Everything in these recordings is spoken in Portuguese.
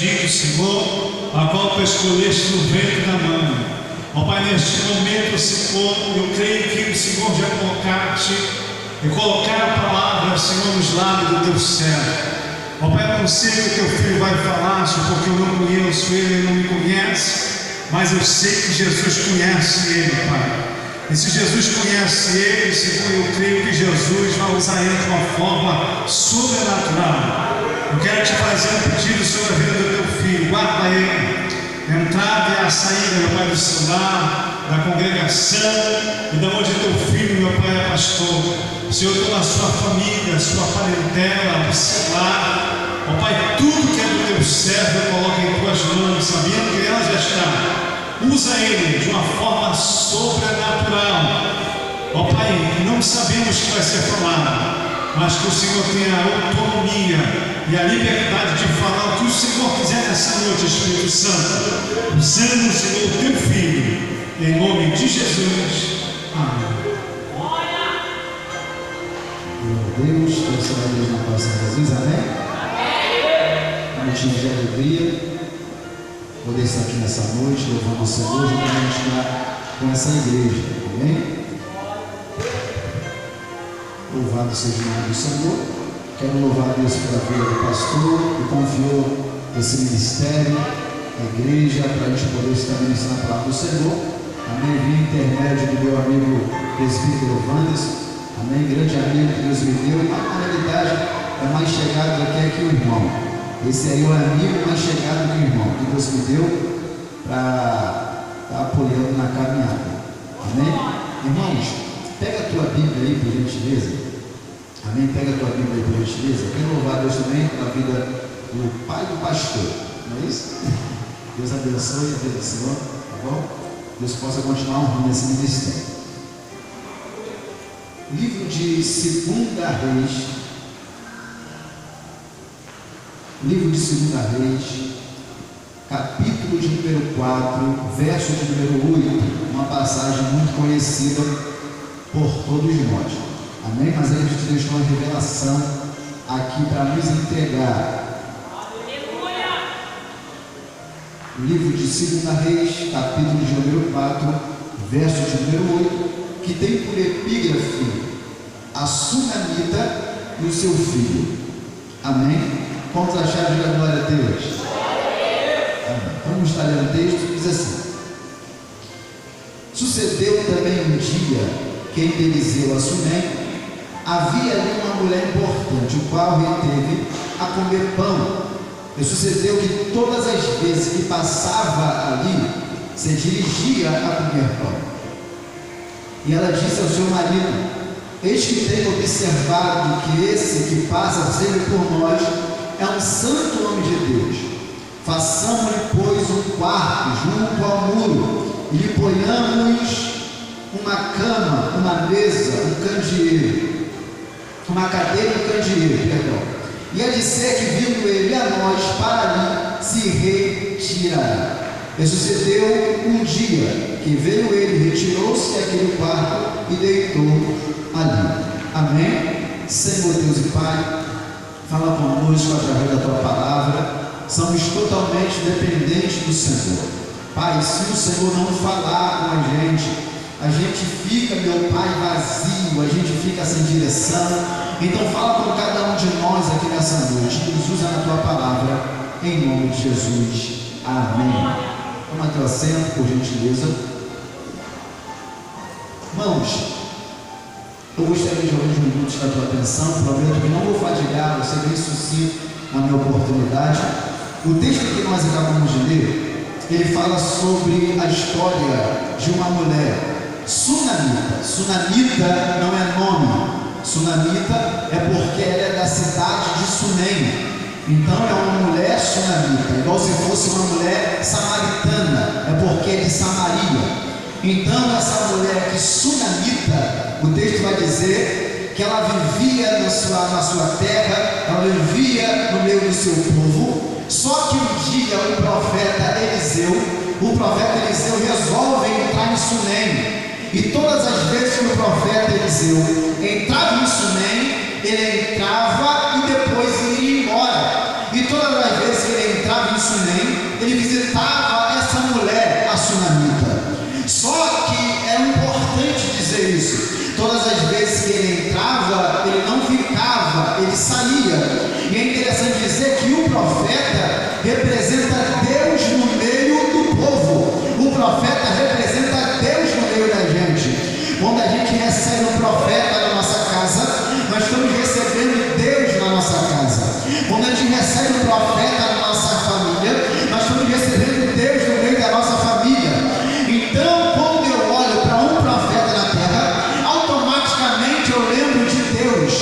bendito, Senhor, a qual tu escolheste no ventre da mãe. Ó Pai, neste momento, Senhor, eu creio que o Senhor já colocaste e colocar a palavra, Senhor, nos lábios do teu servo. Ó Pai, eu não sei o que teu filho vai falar, porque eu não conheço ele, ele não me conhece, mas eu sei que Jesus conhece ele, Pai. E se Jesus conhece ele, Senhor, eu creio que Jesus vai usar ele de uma forma sobrenatural. Eu quero te fazer um pedido sobre a vida do teu filho. Guarda ele, a entrada e a saída, meu Pai, do seu lar, da congregação e da onde teu filho, meu Pai, é pastor. Senhor, toda a sua família, a sua parentela, o seu lar, ó Pai, tudo que é do teu servo eu coloco em tuas mãos, sabendo que ela já está. Usa ele de uma forma sobrenatural. Ó Pai, não sabemos o que vai ser falado, mas que o Senhor tenha a autonomia e a liberdade de falar o que o Senhor quiser nessa noite, Espírito Santo. Usando o Senhor, o teu Filho, em nome de Jesus. Amém. Deus, graças a Deus na paz de Jesus, amém? Um motivo de alegria poder estar aqui nessa noite, louvando o Senhor, juntamente com essa igreja, amém? Louvado seja o nome do Senhor. Quero louvar a Deus pela vida do pastor que confiou esse ministério, a igreja, para a gente poder estar ministrando a palavra do Senhor, amém? Via intermédio do meu amigo presbítero Wanderson, amém? Grande amigo que Deus me deu, mas na realidade é mais chegado aqui que o irmão. Esse aí é o amigo mais chegado que o irmão que Deus me deu para estar apoiando na caminhada, amém? Irmãos, pega a tua Bíblia aí, por gentileza, amém? Pega a tua Bíblia aí, por gentileza. Quero louvar a Deus também pela vida do pai do pastor, não é isso? Deus abençoe a vida do Senhor, tá bom? Deus possa continuar honrando esse ministério. Livro de 2 Reis, livro de 2 Reis, capítulo de número 4, verso de número 8, uma passagem muito conhecida por todos nós, amém? Mas a gente deixou uma revelação aqui para nos entregar. Livro de 2 Reis, capítulo de número 4, verso de número 8, que tem por epígrafe a Sunamita e o seu filho, amém? Vamos achar de glória a Deus. Amém. Vamos estar lendo o texto, diz assim: sucedeu também um dia que em Eliseu a Sunem havia ali uma mulher importante, o qual reteve a comer pão. E sucedeu que todas as vezes que passava ali, se dirigia a comer pão. E ela disse ao seu marido: eis que tenho observado que esse que passa sempre por nós é um santo homem de Deus. Façamos-lhe, pois, um quarto junto ao muro, e lhe ponhamos uma cama, uma mesa, um candeeiro, uma cadeira e um candeeiro, perdão. E a disser que vindo ele a nós para ali se retirará. E sucedeu um dia que veio ele, retirou-se daquele quarto e deitou ali. Amém? Senhor Deus e Pai, fala conosco através da tua palavra. Somos totalmente dependentes do Senhor. Pai, se o Senhor não falar com a gente fica, meu Pai, vazio, a gente fica sem direção. Então fala com cada um de nós aqui nessa noite. Nos usa na tua palavra, em nome de Jesus. Amém. Toma teu assento, por gentileza. Irmãos, eu gostaria de alguns minutos da tua atenção. Prometo que não vou fadigar, vou ser bem sucinto na minha oportunidade. O texto que nós acabamos de ler, ele fala sobre a história de uma mulher sunamita. Sunamita não é nome, sunamita é porque ela é da cidade de Sunem. Então é uma mulher sunamita, igual se fosse uma mulher samaritana, é porque é de Samaria. Então essa mulher que sunamita, o texto vai dizer que ela vivia na sua terra, ela vivia no meio do seu povo. Só que um dia o profeta Eliseu resolve entrar em Sunem. E todas as vezes que o profeta Eliseu entrava em Sunem, ele entrava e depois iria embora. E todas as vezes que ele entrava em Sunem, ele visitava essa mulher, a sunamita. Só que é importante dizer isso. Todas as vezes que ele entrava, ele não ficava, ele saía. E é interessante dizer que o profeta representa Deus no meio do povo. O profeta representa Deus no meio da gente. Quando a gente recebe um profeta na nossa casa, nós estamos recebendo Deus na nossa casa. Quando a gente recebe um profeta na nossa família, nós estamos recebendo Deus no meio da nossa família. Então, quando eu olho para um profeta na terra, automaticamente eu lembro de Deus.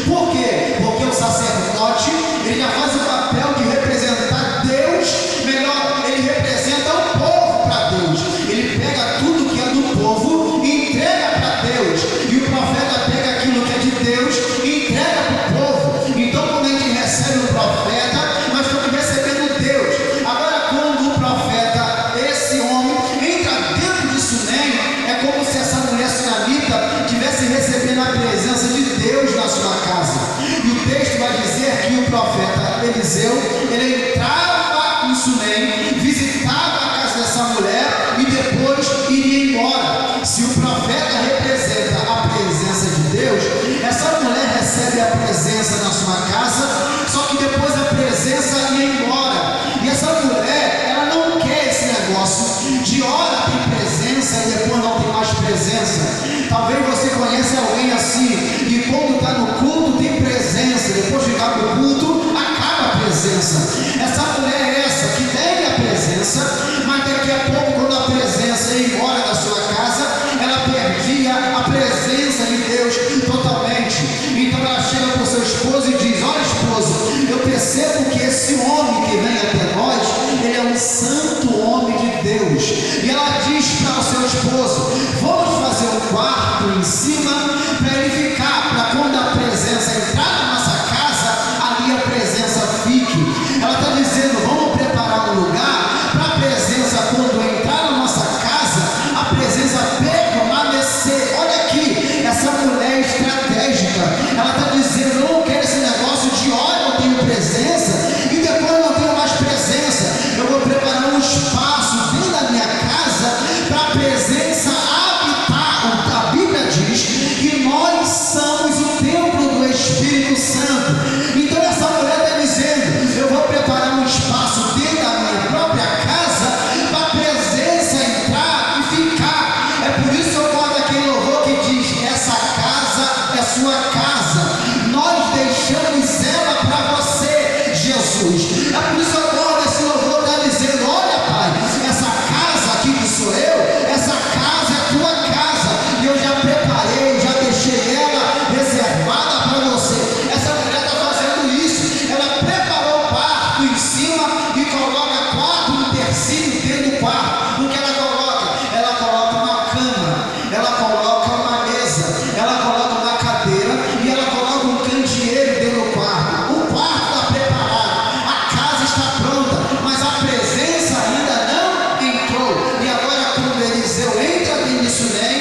Por quê? Porque o sacerdote, ele já faz o papel de representar Deus, melhor, ele representa o povo para Deus. Ele pega tudo que é do povo e entrega para Deus. E o profeta pega aquilo que é de Deus e entrega para o povo. Então, quando a gente recebe um profeta, nós estamos recebendo Deus. Agora, quando o profeta, esse homem, entra dentro de Sunem, é como se essa mulher sunamita estivesse recebendo a presença de Deus na sua casa. E o texto vai dizer que o profeta Eliseu, ele entrava em Sunem, visitava a casa dessa mulher e depois iria embora. Se o profeta representa a presença de Deus, essa mulher recebe a presença na sua casa, só que depois a presença ia embora. E essa mulher, ela não quer esse negócio de hora tem presença e depois não tem mais presença. Talvez você conheça alguém assim, que quando está no culto tem presença, depois de ficar no culto, acaba a presença. Essa mulher é essa, que tem a presença, mas daqui a pouco, quando a presença ia embora da sua casa, ela perdia a presença de Deus totalmente. Então ela chega para o seu esposo e diz: olha, esposo, eu percebo que esse homem que vem até nós, ele é um santo homem de Deus. E ela diz para o seu esposo: vamos fazer um quarto em cima para ele ficar, para quando a presença entrar na nossa casa, ali a presença fique. Ela está dizendo: vamos preparar um lugar para a presença, quando entrar na nossa casa, a presença permanecer. Olha aqui, essa mulher estratégica, ela está dizendo: eu não quero esse negócio de hora eu tenho presença e depois eu não tenho mais presença. Eu vou preparar um espaço dentro da minha casa para a presença habitar. A Bíblia diz que nós somos o templo do Espírito Santo. Então essa mulher está dizendo: eu vou preparar um espaço dentro da minha própria casa para a presença entrar e ficar. É por isso que eu gosto daquele louvor que diz: essa casa é sua casa, nós deixamos ela para você, Jesus. É por isso que eu gosto desse louvor, está dizendo: olha, Pai, essa casa aqui que sou eu, essa casa é tua casa, e eu já preparei, já deixei ela reservada para você. Essa mulher está fazendo isso, ela preparou o quarto em cima e coloca quarto no terceiro dentro do quarto. O que ela coloca? Ela coloca uma cama, ela coloca uma mesa, ela coloca uma cadeira e ela coloca um candeeiro dentro do quarto. O quarto está preparado, a casa está pronta, mas a presença ainda não entrou. E agora, quando Eliseu entra dentro de Sunem,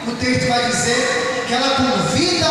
o texto vai dizer que ela convida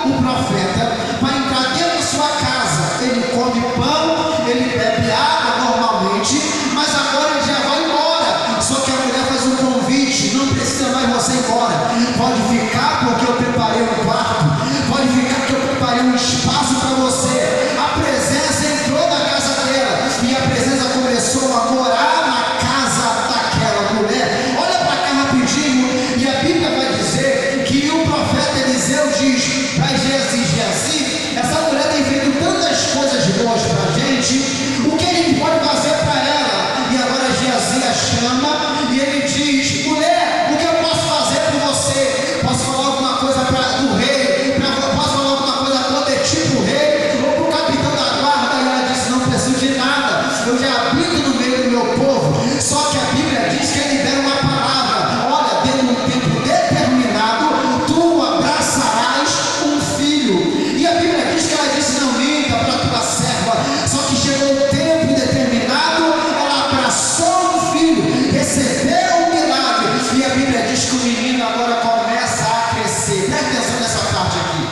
o profeta para entrar dentro da sua casa. Ele come pão, ele bebe água normalmente, mas agora ele já vai embora. Só que a mulher faz um convite: não precisa mais você ir embora, pode ficar porque eu preparei um quarto, pode ficar que eu preparei um espaço para você. A presença entrou na casa dela e a presença começou a morar na casa daquela mulher. Olha para cá rapidinho, e a Bíblia vai dizer que o profeta Eliseu diz para Geazi: essa mulher tem feito tantas coisas boas para a gente, o que a gente pode fazer para ela? E agora Geazi a chama e ele diz: mulher, o que eu posso fazer por você? Posso falar alguma coisa do rei? Posso falar alguma coisa protetiva para o rei? Ou para o capitão da guarda? E ela disse: não preciso de nada, eu já habito no meio do meu povo. Só que a Bíblia diz que ele dera uma palavra: olha, dentro de um tempo determinado, tu abraçarás um filho. E a Bíblia diz que ela disse: não minta para tua serva. Só que chegou o tempo determinado, ela abraçou um filho, recebeu um milagre. E a Bíblia diz que o menino agora começa a crescer. Presta atenção nessa parte aqui.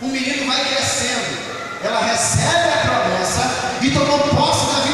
O menino vai crescendo, ela recebe a promessa e tomou posse da vida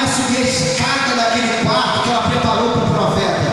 a subir a escada daquele quarto que ela preparou para o profeta.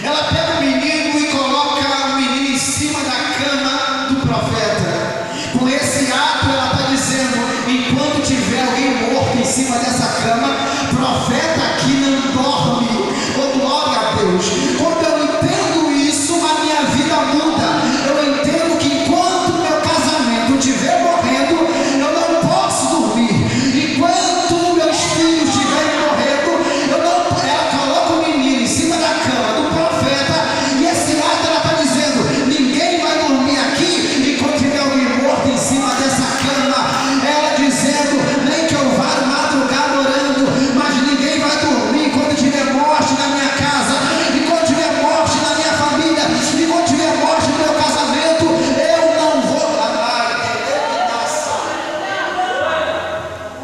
Ela pega o menino e coloca o menino em cima da cama do profeta. Com esse ato ela está dizendo: enquanto tiver alguém morto em cima dessa cama, profeta aqui não dorme. Oh, glória a Deus! Quando eu entendo isso, a minha vida muda. Eu entendo que enquanto meu casamento estiver morrendo, eu não posso dormir. Enquanto meus filhos estiverem morrendo, eu não. Ela coloca o menino em cima da cama do profeta, e esse ato ela está dizendo: ninguém vai dormir aqui enquanto tiver alguém morto em cima dessa cama. Ela dizendo: nem que eu vá madrugada orando, mas ninguém vai dormir enquanto tiver morte na minha casa, enquanto tiver morte na minha família, enquanto tiver morte no meu casamento, eu não vou lá.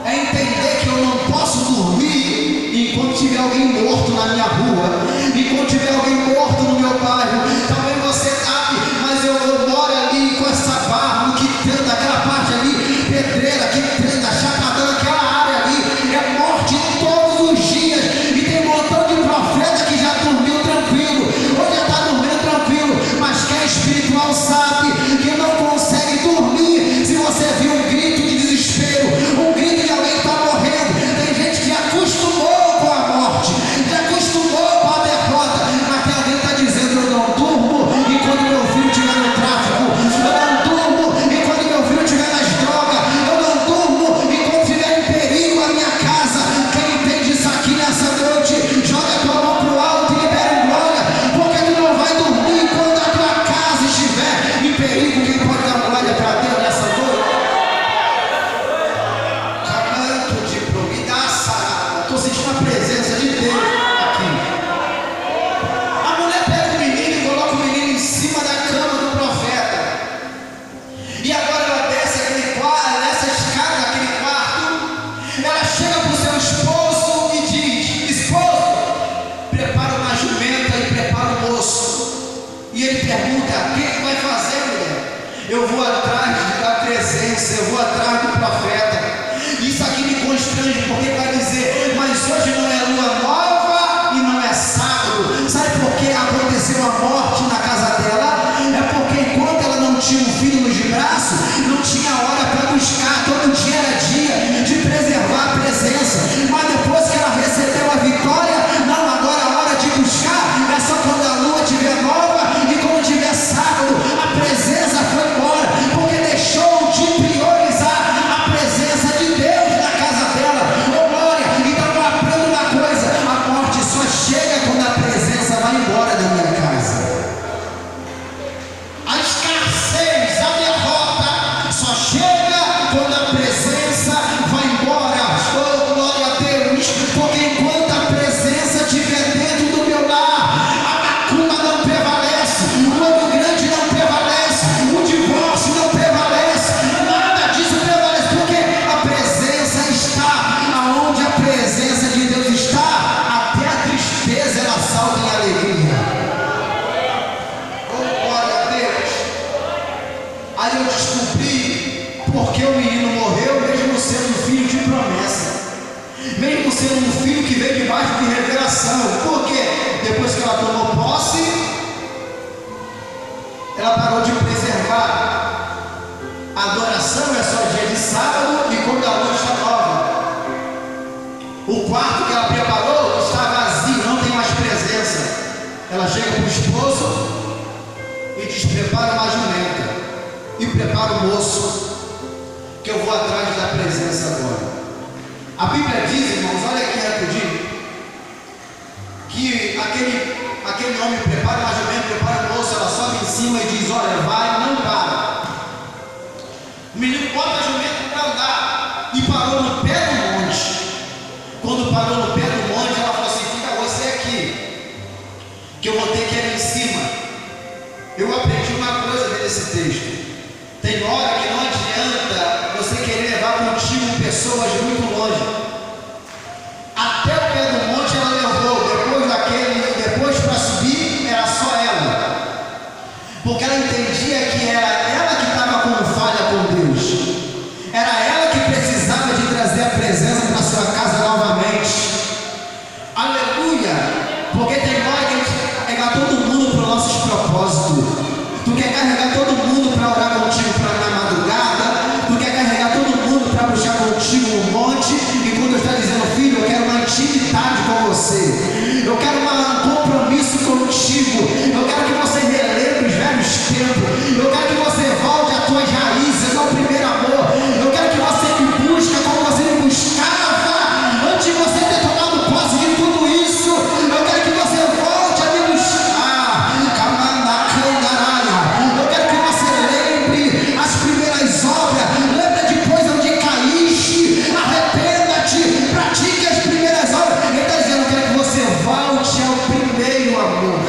É entender que eu não posso dormir enquanto tiver alguém morto na minha rua, enquanto tiver alguém morto no meu bairro. Talvez você sabe, mas eu moro ali com essa barra, no quitanda, aquela parte ali, pedreira, quitanda, chapadão, aquela área ali, é morte todos os dias. E tem um montão de profeta que já dormiu tranquilo, ou já está dormindo tranquilo, mas quem é espiritual sabe que não consegue dormir se você viu um grito de desespero, um grito de alguém que está morrendo. Tem gente que acostumou com a morte, que acostumou com a derrota, até alguém está dizendo: eu não durmo enquanto meu filho estiver no tráfico, eu não durmo enquanto meu filho estiver nas drogas, eu não durmo enquanto estiver em perigo a minha casa. Quem entende isso aqui nessa noite, joga a tua mão pro alto e libera um glória, porque tu não vai dormir enquanto a tua casa estiver em perigo. Quem pode dar glória para Deus nessa noite? Canto de promidaça. Estou sentindo a presença de Deus aqui. A mulher pega o menino e coloca o menino em cima da cama do profeta. E agora ela desce aquele quarto, ela desce a escada daquele quarto. Ela chega para o seu esposo e diz: esposo, prepara uma jumenta e prepara o moço. E ele pergunta: o que vai fazer, mulher? Eu vou atrás da presença, eu vou atrás do profeta. Isso aqui me constrange, porque vai dizer: mas hoje não é lua nova e não é sábado. Sabe por que aconteceu a morte na casa dela? É porque enquanto ela não tinha um filho nos braços, não tinha hora para buscar. Todo dia era dia de preservar a presença. Mas depois que ela recebeu a vitória, não, agora é hora de buscar. É só quando a lua estiver nova e quando tiver sábado. A presença foi embora, porque deixou de priorizar a presença de Deus na casa dela. Oh, glória! Então eu aprendo uma coisa: a morte só chega quando a presença vai embora da minha casa. A escassez, a derrota só chega quando a presença vai embora. Oh, glória a Deus! Porque enquanto a presença estiver dentro do meu lar, a macumba não prevalece, o olho grande não prevalece, o divórcio não prevalece, nada disso prevalece, porque a presença está. Aonde a presença de Deus está, até a tristeza ela salta em alegria. Oh, glória a Deus! Aí eu descobri porque o menino morreu, mesmo sendo filho de promessa, mesmo sendo um filho que veio debaixo de revelação. Por quê? Depois que ela tomou posse, ela parou de preservar. A adoração é só dia de sábado e quando a lua está nova. O quarto que ela preparou está vazio, não tem mais presença. Ela chega para o esposo e diz: prepara uma jumenta e prepara o moço, que eu vou atrás da presença agora. A Bíblia diz, irmãos, olha aqui rapidinho, que aquele homem prepara uma jumenta, prepara o moço, ela sobe em cima e diz: olha, vai, não para. O menino bota a jumenta para andar e parou no pé do monte. Quando parou no pé do monte, ela falou assim: fica você aqui, que eu vou ter que ir ali em cima. Eu aprendi uma coisa desse texto: tem hora que não adianta você querer levar contigo pessoas muito longe. Até o pé do monte ela levou, depois para subir era só ela, porque ela entendia que era ela que estava com falha com Deus, era ela que precisava de trazer a presença para sua casa novamente. você. Eu quero um compromisso contigo. Eu quero que você relembre os velhos tempos. Eu quero que você volte às tuas raízes, ao primeiro amor. Eu quero que você me busque como você me buscava antes de você ter tomado posse de tudo isso. Eu quero que você volte a me buscar. Eu quero que você lembre as primeiras obras. Lembra depois onde caíste. Arrependa-te. Pratique as primeiras obras. Ele está dizendo: eu quero que você volte ao primeiro amor.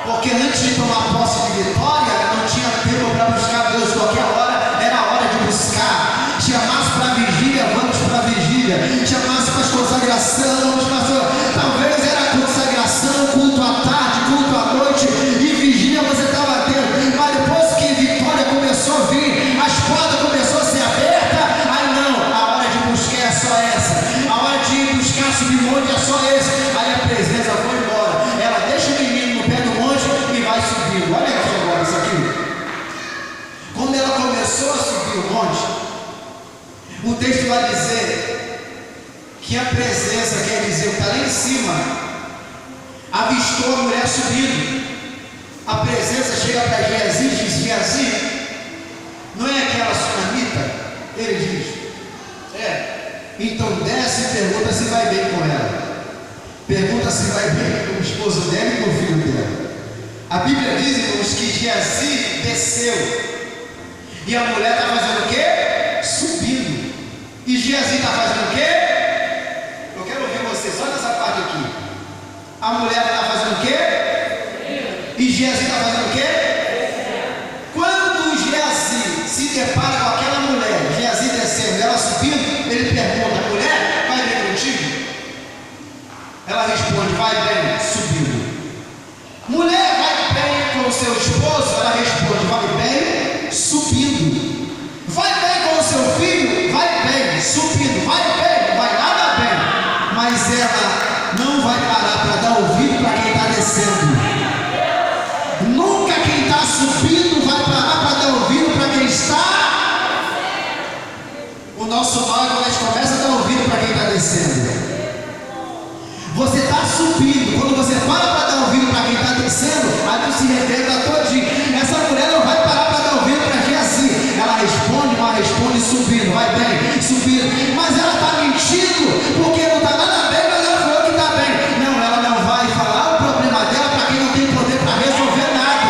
Porque antes de tomar posse de vitória, não tinha tempo para buscar Deus qualquer hora, era a hora de buscar. Chamasse para a vigília, vamos para a vigília. Chamasse para a consagração, vamos para a... Talvez era consagração, culto à tarde, culto à noite, e vigília você estava tendo. Mas depois que vitória começou a vir, as portas começou a ser abertas, aí não, a hora de buscar é só essa. A hora de buscar subir monte é só esse. Aí a presença foi embora. Ela deixa o menino no pé do monte e vai subindo. Olha aqui agora isso aqui. Quando ela começou a subir o monte, o texto vai dizer que a presença, quer dizer, que está lá em cima, avistou a mulher subindo. A presença chega para Geazi e diz: Geazi, não é aquela sunamita? Ele diz: é. Então desce e pergunta se vai bem com ela. Pergunta se vai bem com o esposo dela e com o filho dela. A Bíblia diz, irmãos, que Geazi desceu e a mulher está fazendo o quê? Subindo. E Geazi está fazendo o quê? Eu quero ouvir vocês, olha essa parte aqui. A mulher está fazendo o quê? E Geazi está fazendo o quê? Quando Geazi se depara com aquela mulher, Geazi descendo, ela subindo, ele pergunta: mulher, vai bem contigo? Ela responde: vai bem, subindo. Mulher, vai bem com o seu esposo? Ela responde: vai bem, subindo. Vai bem com o seu filho? Vai bem, subindo. Vai bem, vai nada bem. Mas ela não vai parar para dar ouvido para quem está descendo. Nunca quem está subindo vai parar para dar ouvido para quem está. O nosso mal é quando a gente começa a dar ouvido para quem está descendo. Você está subindo, quando você para dar ouvido para quem está descendo, aí tu se revela todinho. Essa mulher não vai parar para dar ouvido para Geazi. Ela responde, mas responde subindo, vai bem, subindo. Mas ela está mentindo, porque não está nada bem, mas ela falou que está bem. Não, ela não vai falar o problema dela para quem não tem poder para resolver nada.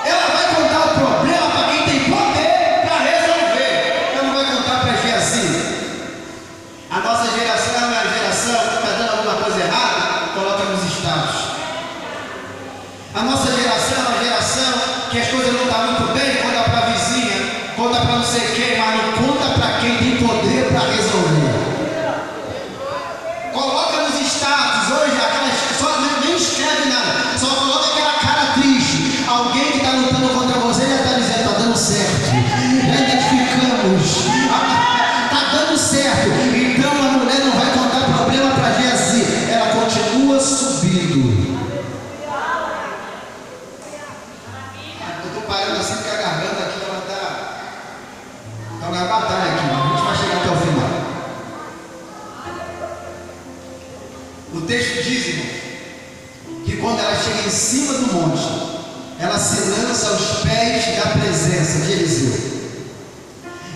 Ela vai contar o problema para quem tem poder para resolver. Ela não vai contar para Geazi. A nossa geração é uma geração que está dando alguma coisa errada, coloca nos status. A nossa geração é uma geração que as coisas não estão muito bem, conta para a vizinha, conta para não sei quem, mas não conta para quem tem poder para resolver. Coloca nos status hoje, só nem escreve nada, só coloca aquela cara triste. Alguém que está lutando contra você já está dizendo: está dando certo. Já identificamos. Está dando certo. Então a mulher não vai contar problema para Geazi, ela continua subindo. Eu estou parando assim porque a garganta aqui ela está na batalha aqui. A gente vai chegar até o final. O texto diz, irmão, que quando ela chega em cima do monte, ela se lança aos pés da presença de Eliseu.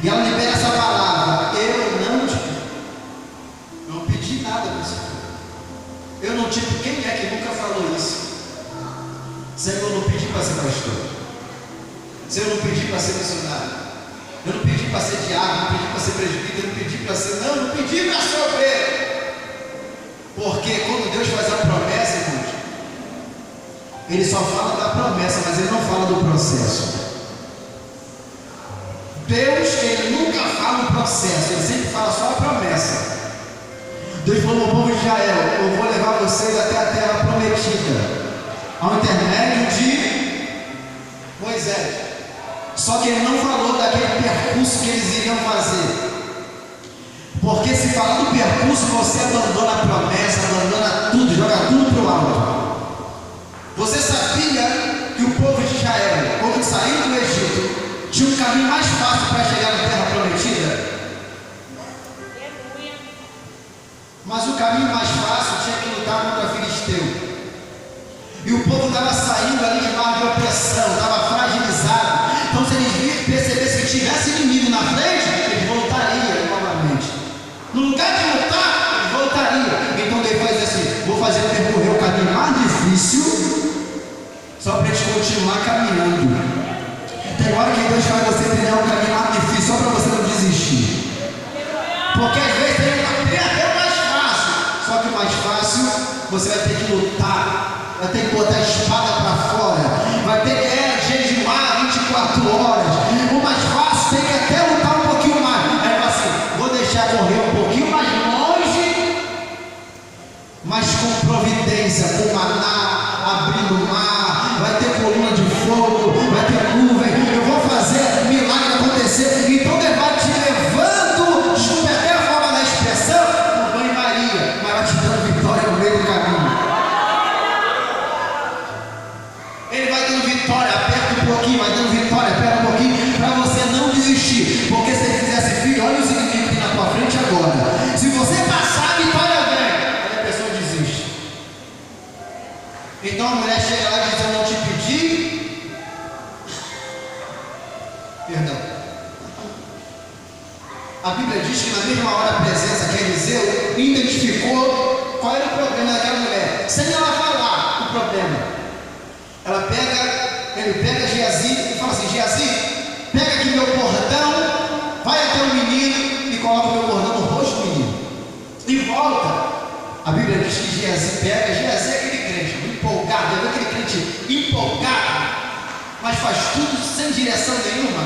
E ela libera essa palavra: eu não pedi nada para você. Eu não tive. Quem é que nunca falou isso? Senhor, eu não pedi para ser pastor. Senhor, eu não pedi para ser missionário. Eu não pedi para ser diácono, não pedi para ser presbítero, eu não pedi para ser. Não pedi para ser obreiro. Porque quando Deus faz a promessa, irmãos, Ele só fala da promessa, mas Ele não fala do processo. Deus, Ele nunca fala o processo, Ele sempre fala só a promessa. Deus falou ao povo de Israel: eu vou levar vocês até a terra prometida, ao intermédio de Moisés. Só que Ele não falou daquele percurso que eles iriam fazer. Porque se falar do percurso, você abandona a promessa, abandona tudo, joga tudo para o alto. Você sabia que o povo de Israel, quando saiu do Egito, tinha um caminho mais fácil para chegar na terra prometida? fazer percorrer o caminho mais difícil, só para a gente continuar caminhando. Tem hora que Deus faz você trilhar um caminho mais difícil, só para você não desistir. Porque às vezes tem até mais fácil, só que o mais fácil você vai ter que lutar, vai ter que botar a espada para fora, vai ter que jejuar 24 horas. O mais fácil tem que até lutar um pouquinho mais. Aí fala assim, vou deixar correr um pouquinho mais longe, mas com providência, com maná, abrindo o mar, vai ter coluna de fogo, vai ter nuvem, eu vou fazer milagre acontecer. Então ele vai te levando, desculpe até a forma da expressão, no banho-maria, mas vai te dando vitória no meio do caminho. Ele vai dando vitória, aperta um pouquinho, vai dando vitória, aperta um pouquinho, para você não desistir. Porque se ele fizesse filho, olha os inimigos que tem na tua frente agora. Se você passar, a vitória vem. Aí a pessoa desiste. Então a mulher chega lá e diz, eu não te pedi. Perdão. A Bíblia diz que na mesma hora a presença que Eliseu identificou qual era o problema daquela mulher, sem ela falar o problema. Ele pega Geazi e fala assim, Geazi, pega aqui meu bordão, vai até o menino e coloca o meu bordão no rosto do menino. E volta. A Bíblia diz que Geazi pega, Geazi é aquele crente empolgado, é aquele crente empolgado, mas faz tudo sem direção nenhuma.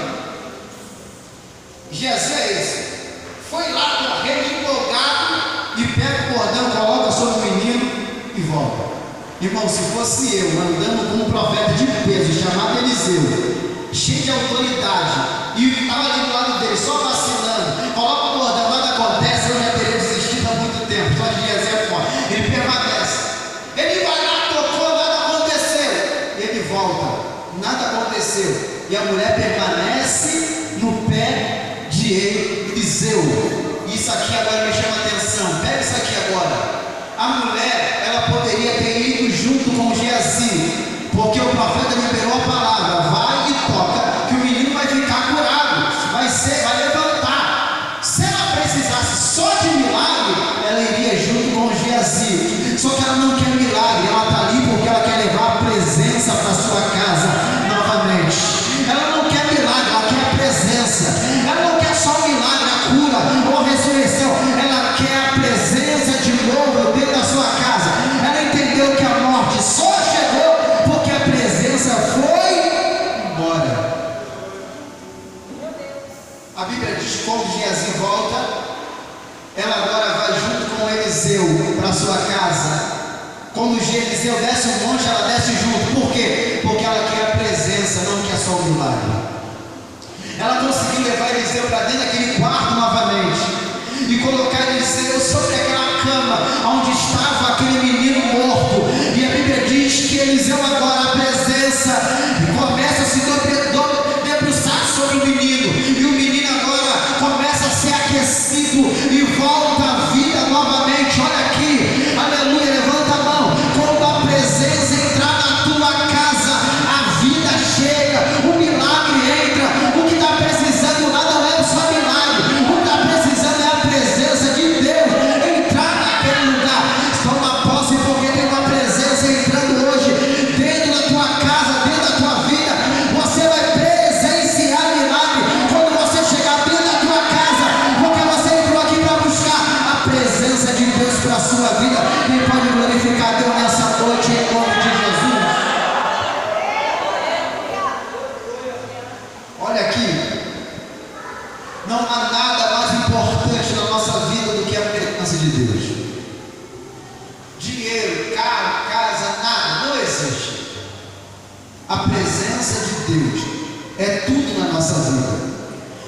Geazi é esse. Foi lá correndo empolgado e pega o bordão, coloca sobre o menino e volta. Irmão, se fosse eu andando com um profeta de peso chamado Eliseu, cheio de autoridade, e estava ali do lado dele, só vacinando, coloca o bordão, nada acontece, eu já teria desistido há muito tempo. Só de Geazi é forte. Ele permanece. Ele vai lá, tocou, nada aconteceu. Ele volta, nada aconteceu. E a mulher permanece no pé de Eliseu. Isso aqui agora me chama a atenção. Pega isso aqui agora. A mulher, ela poderia ter ido junto com Geazi, porque o profeta liberou a palavra, vai e toca, que o menino vai ficar curado, vai levantar. Se ela precisasse só de milagre, ela iria junto com Geazi. Só que ela não quer milagre, ela está ali porque ela quer levar a presença para sua casa novamente. Ela não quer milagre, ela quer a presença. Ela não quer só milagre, a cura ou a ressurreição, ela quer a presença de novo dentro da sua casa. Ela entendeu que a morte só chegou porque a presença foi embora. A Bíblia diz que quando Geazi volta, ela agora vai junto com Eliseu para sua casa. Quando Eliseu desce o monte, ela desce junto. Por quê? Porque ela quer a presença, não quer só o milagre. Ela conseguiu levar Eliseu para dentro daquele quarto novamente e colocar Eliseu sobre aquela cama onde estava aquele menino morto. E a Bíblia diz que Eliseu agora, a presença, começa a se debruçar sobre o menino, e o menino agora começa a ser aquecido e volta à vida novamente. Olha aqui, aleluia, levanta a mão. Quando a presença entrar na tua casa, a vida chega, o milagre entra. O que está precisando lá não é só milagre, o que está precisando é a presença de Deus entrar naquele lugar. Toma posse, porque tem uma presença entrando hoje dentro da tua casa, dentro da tua vida. Você vai presenciar milagre quando você chegar dentro da tua casa, porque você entrou aqui para buscar a presença de Deus para a sua vida. Quem pode glorificar Deus nessa noite em nome de Jesus? Olha aqui, não há nada mais importante na nossa vida do que a presença de Deus. Dinheiro, carro, casa, nada, não existe. A presença de Deus é tudo na nossa vida.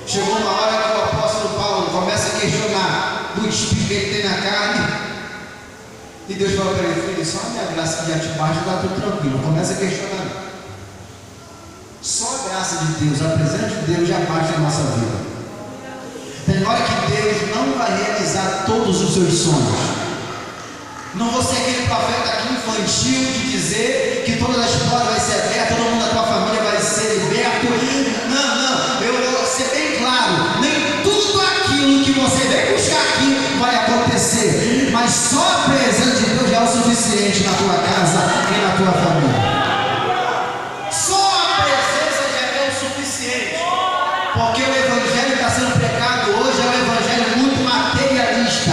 Chegou uma hora que o apóstolo Paulo começa a questionar do espírito que ele tem na carne, e Deus fala para ele, filho, só a minha graça que já te basta, está tudo tranquilo. Começa a questionar. Só a graça de Deus, a presença de Deus já basta na nossa vida. Tem hora que Deus não vai realizar todos os seus sonhos. Não vou ser aquele profeta aqui infantil de dizer que todas as portas vão ser abertas, todo mundo da tua família vai ser liberto. Não, eu vou ser bem claro, nem tudo aquilo que você vem buscar aqui vai acontecer, mas só a presença de Deus já o suficiente na tua casa e na tua família. Só a presença já é o suficiente. Porque o evangelho que está sendo pregado hoje é um evangelho muito materialista.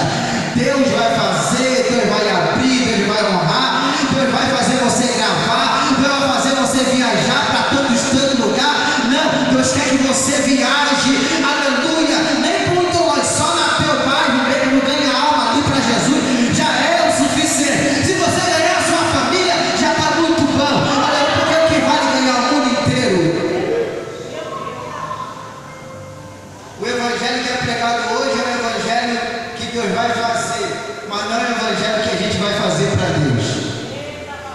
Deus vai fazer, Deus vai abrir, Deus vai honrar, Deus vai fazer você gravar, Deus vai fazer você viajar para tanto lugar. Não, Deus quer que você viaje, aleluia, nem muito longe, só na teu bairro mesmo, ganha alma ali para Jesus, já é o suficiente. Se você ganhar a sua família, já está muito bom, aleluia, porque o que vale ganhar o mundo inteiro. O evangelho que é pregado hoje é o evangelho que Deus vai fazer, mas não é o evangelho que a gente vai fazer para Deus.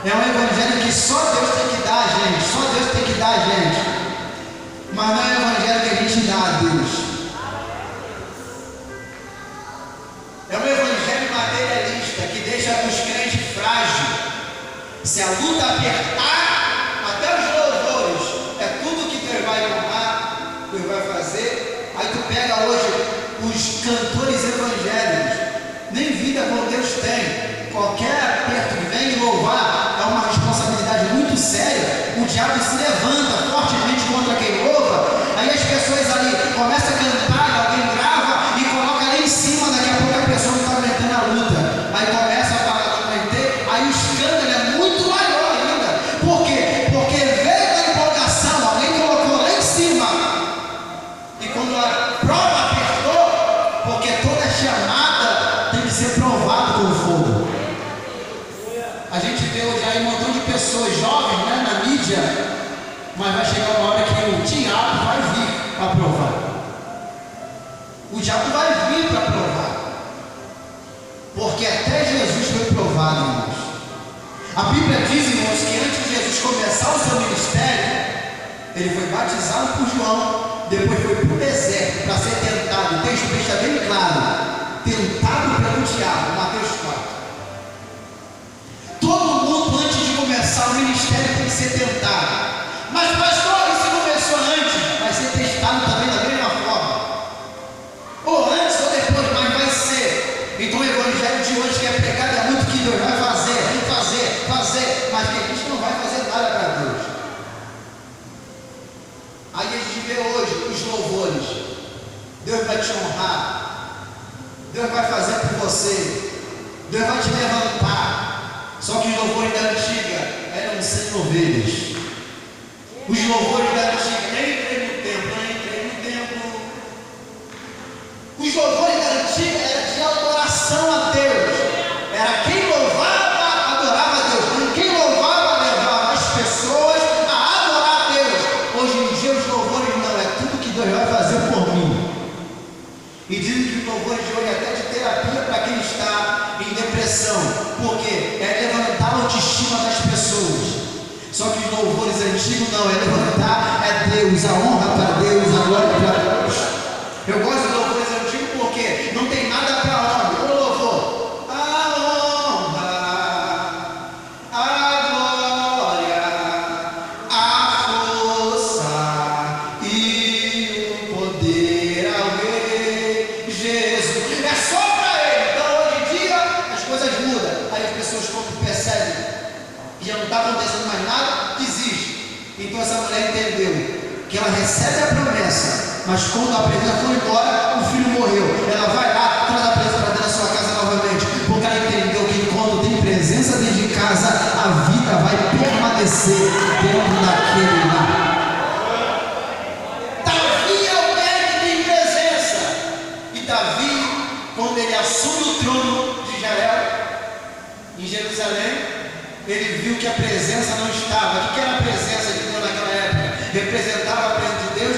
É um evangelho que só Deus tem que dar a gente, só Deus tem que dar a gente, mas não é o evangelho que a gente dá a Deus. É um evangelho materialista que deixa os crentes frágeis. Se a luta apertar, até os louvores, é tudo que Deus vai honrar, Deus vai fazer. Aí tu pega hoje os cantores evangélicos, nem vida com Deus tem. Qualquer aperto que vem louvar é uma responsabilidade muito séria. O diabo se levanta fortemente contra quem louva. Aí as pessoas ali começam a cantar, alguém grava e coloca ali em cima. Daqui a pouco a pessoa não está aguentando a luta. Aí começa a falar do comitê, aí o escândalo é muito maior ainda. Por quê? Porque veio da empolgação, alguém colocou lá em cima. E quando a prova apertou, porque toda chamada tem que ser provada com fogo. A gente vê hoje aí um montão de pessoas jovens, né, na mídia, mas vai chegar uma hora que o diabo vai vir para provar. O diabo vai vir para provar. Porque até Jesus foi provado, irmãos. A Bíblia diz, irmãos, que antes de Jesus começar o seu ministério, ele foi batizado por João, depois foi para o deserto para ser tentado. O texto deixa bem claro: tentado pelo diabo, Mateus 4. Todo mundo, antes de começar o ministério, tem que ser tentado. Mas, pastor, isso começou antes, vai ser testado também da mesma forma. Ou antes ou depois, mas vai ser. Então, o evangelho de hoje que é pregado é muito que Deus vai fazer, mas que a gente não vai fazer nada para Deus. Aí a gente vê hoje os louvores. Deus vai te honrar, Deus vai fazer por você, Deus vai te levantar. Só que os louvores da antiga eram sem ovelhas. Os louvores da antiga, entrei no templo. Os louvores da antiga eram de adoração a Deus. Era quem louvava, adorava a Deus. Quem louvava, levava as pessoas a adorar a Deus. Hoje em dia os louvores não, é tudo que Deus vai fazer por mim. E dizem que os louvores de hoje é até de terapia para quem está em depressão, porque é levantar a autoestima das pessoas. Só que os louvores antigos não, é levantar é Deus, a honra para Deus, a glória para Deus. Eu gosto dos louvores antigos porque não tem nada para honra. O louvor, a honra, a glória, a força e o poder ao Rei Jesus. É só para Ele. Então hoje em dia as coisas mudam. Aí as pessoas quando percebem que já não está acontecendo mais nada, desiste. Então essa mulher entendeu que ela recebe a promessa, mas quando a presença foi embora, o filho morreu. Ela vai lá, traz a presença para dentro da sua casa novamente, porque ela entendeu que quando tem presença dentro de casa, a vida vai permanecer dentro daquele lugar. Davi é o médico de presença. E Davi, quando ele assume o trono de Israel, em Jerusalém, ele viu que a presença não estava. O que era a presença de Deus naquela época? Representava a presença de Deus,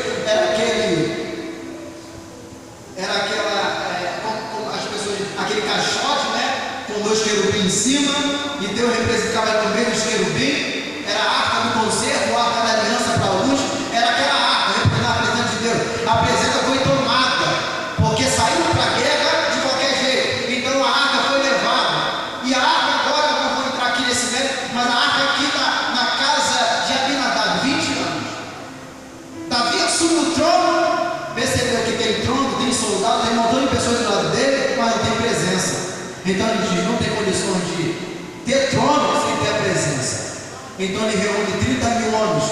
aquele caixote, né? Com dois querubins em cima, e Deus representava no meio dos querubins. Era a arca do concerto, a arca da aliança para alguns. Era aquela arca, representava a presença de Deus. A presença foi tomada, porque saiu para a guerra de qualquer jeito. Então a arca foi levada. E a arca agora, eu não vou entrar aqui nesse mérito, mas a arca aqui na casa de Abinadab, 20 anos. Davi assume o trono, percebeu que tem trono, tem soldado, tem um montão de pessoas do lado dele, mas não tem presença. Então ele diz, não tem condições de ter trono sem ter a presença. Então ele reúne 30 mil homens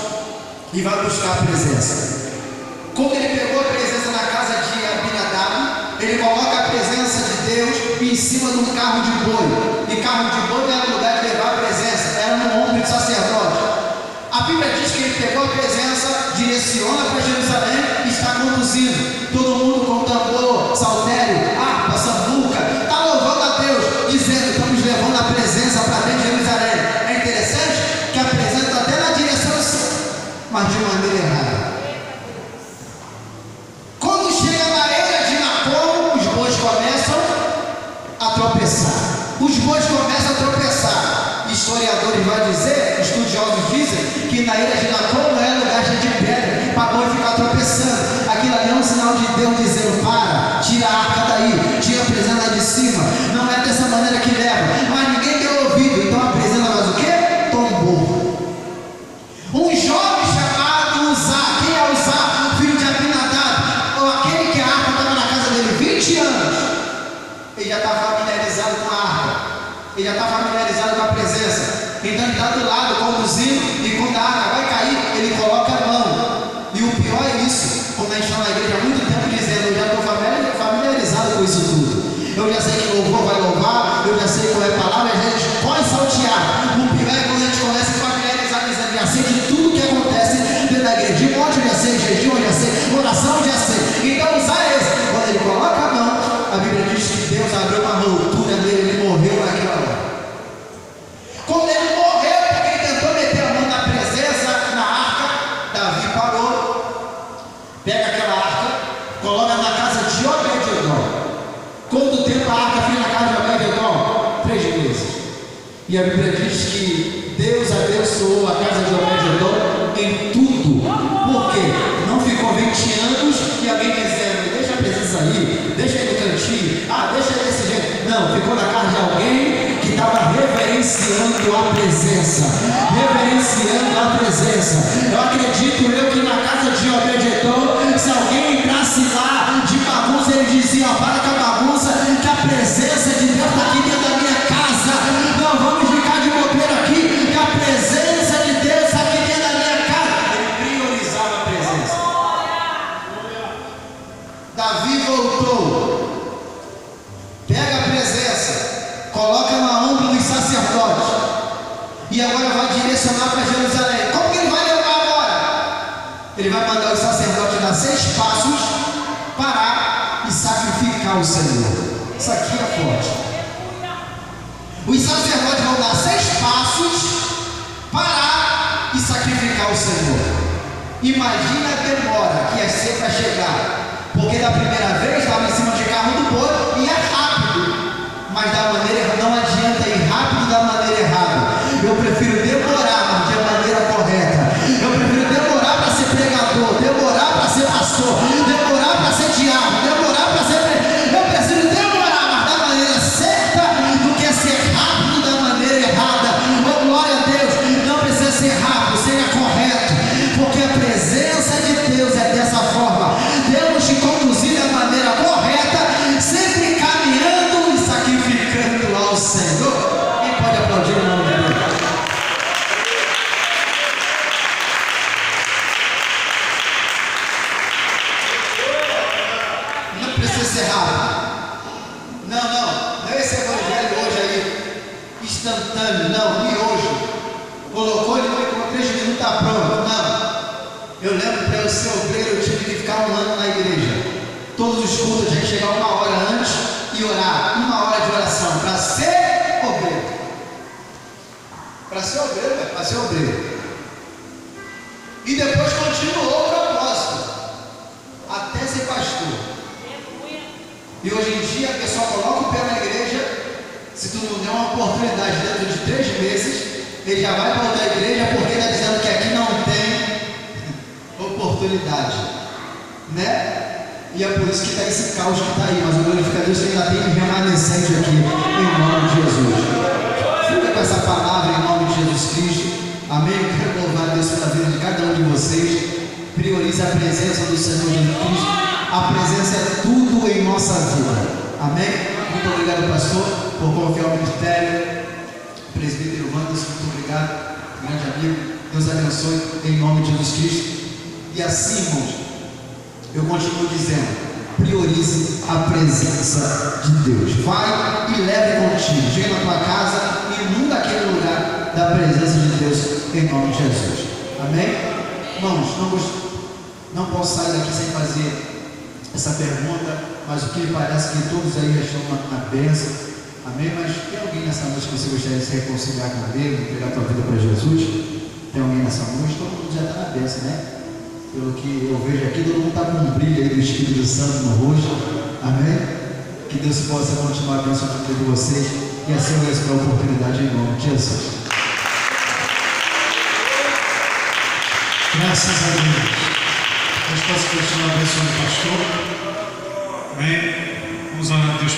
e vai buscar a presença. Quando ele pegou a presença na casa de Abinadab, ele coloca a presença de Deus em cima de um carro de boi. E carro de boi não era lugar de levar a presença, era no ombro do sacerdote. A Bíblia diz que ele pegou a presença, direciona para Jerusalém e está conduzindo. Todo mundo com tambor, saltério, harpa, sambuca, está louvando a Deus, dizendo: estamos levando a presença para dentro de Jerusalém. É interessante que a presença está até na direção certa, mas de maneira errada. Quando chega na era de Nacon, os bois começam a tropeçar. Os bois começam a tropeçar. Historiadores vão dizer, estudiosos dizem, que na era de Nacon não é lugar de pedra para boi ficar tropeçando. Aquilo ali é um sinal de Deus dizendo: para, tira a arca daí, tira a presença de cima. Não é dessa maneira que leva. Mas ninguém deu ouvido. Então a presença faz o quê? Tombou. Um jovem chamado Uzá. Quem é Uzá? Filho de Abinadab, ou aquele que a arca estava na casa dele 20 anos. Ele já está familiarizado com a arca, ele já está familiarizado com a presença. Então ele está do lado conduzindo, e quando a arca vai cair, ele coloca a mão. E o pior é isso, como a gente está na igreja há muito tempo dizendo: eu já estou familiarizado com isso tudo. Eu já sei que louvor vai louvar, eu já sei qual é a palavra, a gente pode saltear. O pior é quando a gente começa a familiarizar dizendo: já sei de tudo que acontece dentro da igreja. De monte eu já sei, jejum eu já sei, oração eu já sei. Então usar esse. Quando ele coloca a mão, a Bíblia diz que Deus abriu uma ruptura nele, ele morreu naquela hora. Quando ele morreu, porque ele tentou meter a mão na presença, na arca, Davi parou, pega aquela arca, coloca na casa de Obed-edom. Quanto tempo a arca fica na casa de Obed-edom? 3 meses. E a Bíblia diz que Deus abençoou a casa de Obed-edom em tudo. Por quê? Não ficou 20 anos e alguém dizendo: deixa a presença aí, deixa aí no cantinho, deixa desse jeito. Não, ficou na casa de alguém que estava reverenciando a presença. Reverenciando a presença. Eu acredito que na casa de Obed-edom, se alguém entrasse lá de bagunça, ele dizia: para com a bagunça, que a presença de Deus está aqui dentro da minha casa. Não vamos ficar de bobeira aqui, que a presença de Deus está aqui dentro da minha casa. Ele priorizava a presença. Davi voltou, pega a presença, coloca na ombro dos sacerdotes, e agora vai direcionar para Jerusalém. Como que ele vai levar agora? Ele vai mandar os sacerdotes dar 6 passos, parar e sacrificar o Senhor. Isso aqui é forte. Os sacerdotes vão dar 6 passos, parar e sacrificar o Senhor. Imagina a demora que ia ser para chegar. Porque da primeira vez estava em cima de carro do boi e é rápido, mas da maneira, não adianta ir rápido da maneira errada. Eu prefiro demorar, mas de maneira correta. Eu prefiro demorar para ser pregador, demorar para ser pastor, demorar para ser diácono, demorar para ser. Eu prefiro demorar, mas da maneira certa, do que ser rápido da maneira errada. Oh, glória a Deus! Não precisa ser rápido, seja correto, porque a presença de Deus é dessa forma. Temos que conduzir da maneira correta, sempre caminhando e sacrificando ao Senhor. Quem pode aplaudir o nome de Deus? Não precisa ser rápido. Não é esse evangelho hoje aí, instantâneo, não, miojo. Colocou ele com 3 minutos, está pronto. Não. Eu lembro, para eu ser obreiro, eu tive que ficar 1 ano na igreja. Todos os cultos eu tinha que chegar 1 hora antes e orar. 1 hora de oração para ser obreiro. Para ser obreiro, para ser obreiro. E depois continuou o propósito, até ser pastor. E hoje em dia a pessoa coloca o pé na igreja. Se tu não der uma oportunidade dentro de 3 meses, ele já vai para outra igreja, porque está dizendo que aqui não tem oportunidade, né? E é por isso que está esse caos que está aí. Mas o glorifica Deus que ainda tem remanescente aqui, em nome de Jesus. Fica com essa palavra em nome de Jesus Cristo. Amém? Eu quero louvar a Deus pela vida de cada um de vocês. Priorize a presença do Senhor Jesus Cristo. A presença é tudo em nossa vida. Amém? Muito obrigado, pastor, por confiar o ministério. presbítero Wanderson, muito obrigado, grande amigo, Deus abençoe em nome de Jesus Cristo. E assim, irmãos, eu continuo dizendo, priorize a presença de Deus. Vai e leve contigo, chega na tua casa e inunda aquele lugar da presença de Deus em nome de Jesus. Amém? Irmãos, não posso sair daqui sem fazer essa pergunta, mas o que me parece que todos aí já estão na bênção. Amém? Mas tem alguém nessa noite que você gostaria de se reconciliar com Deus, entregar a tua vida para Jesus? Tem alguém nessa noite? Todo mundo já está na bênção, né? Pelo que eu vejo aqui, todo mundo está com um brilho aí do Espírito Santo no rosto. Amém? Que Deus possa continuar abençoando de vocês e assim eu receber a oportunidade em nome de Jesus. Graças a Deus. Deus possa continuar abençoando o pastor. Amém? Vamos orar a Deus.